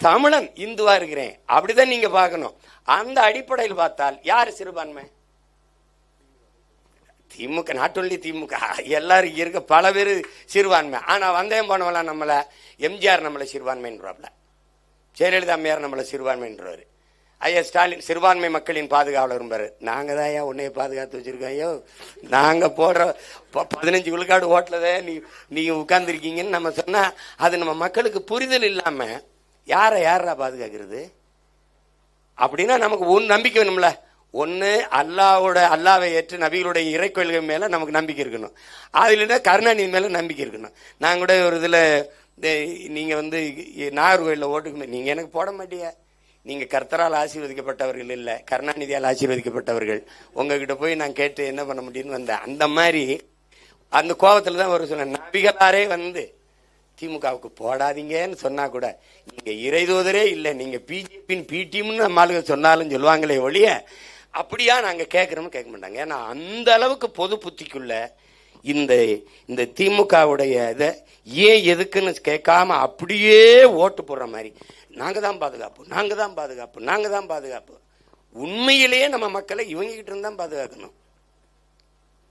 தமிழன் இந்துவா இருக்கிறேன், அப்படிதான் நீங்க பார்க்கணும். அந்த அடிப்படையில் பார்த்தால் யாரு சிறுபான்மை? திமுக, நாட் ஒன்லி திமுக, எல்லாரும் இருக்க பல பேர் சிறுபான்மை. ஆனா வந்தேன் போனவெல்லாம் நம்மள எம்ஜிஆர் நம்மளை சிறுபான்மைன்றாப்ல, ஜெயலலிதா அம்மையார் நம்மளை சிறுபான்மைன்றவர், ஐயா ஸ்டாலின் சிறுபான்மை மக்களின் பாதுகாவலர் பாரு. நாங்க தான் ஐயா உன்னைய பாதுகாத்து வச்சிருக்கோம். ஐயோ நாங்க போடுற 15 விழுக்காடு ஓட்டலதே நீங்க உட்கார்ந்துருக்கீங்கன்னு நம்ம சொன்னா அது நம்ம மக்களுக்கு புரிதல் இல்லாம யாரா பாதுகாக்கிறது? அப்படின்னா நமக்கு ஒன்று நம்பிக்கை வேணும்ல. ஒன்று அல்லாவை ஏற்று நபிகளுடைய இறை கொள்கை மேல நமக்கு நம்பிக்கை இருக்கணும். அதுல கருணாநிதி மேல நம்பிக்கை இருக்கணும். நான் கூட ஒரு இதுல நீங்க வந்து நாகர்கோயிலில் ஓட்டுக்கணும், நீங்க எனக்கு போட மாட்டீங்க, நீங்க கர்த்தரால் ஆசீர்வதிக்கப்பட்டவர்கள் இல்லை, கருணாநிதியால் ஆசீர்வதிக்கப்பட்டவர்கள், உங்ககிட்ட போய் நான் கேட்டு என்ன பண்ண முடியும்னு வந்தேன். அந்த மாதிரி அந்த கோபத்துல தான் ஒரு சொன்ன நபிகளாரே வந்து திமுகவுக்கு போடாதீங்கன்னு சொன்னா கூட நீங்க இறைதூதரே இல்லை, நீங்க பிஜேபியின் பிடிஎம்னு நம்ம ஆளுங்க சொன்னாலும் சொல்லுவாங்களே ஒழிய அப்படியா நாங்க கேட்கிறோம் கேட்க மாட்டாங்க. ஏன்னா அந்த அளவுக்கு பொது புத்திக்குள்ள இந்த திமுகவுடைய இதை ஏன் எதுக்குன்னு கேட்காம அப்படியே ஓட்டு போடுற மாதிரி நாங்க தான் பாதுகாப்பு, நாங்க தான் பாதுகாப்பு, நாங்க தான் பாதுகாப்பு. உண்மையிலேயே நம்ம மக்களை இவங்க கிட்ட இருந்தா பாதுகாக்கணும்.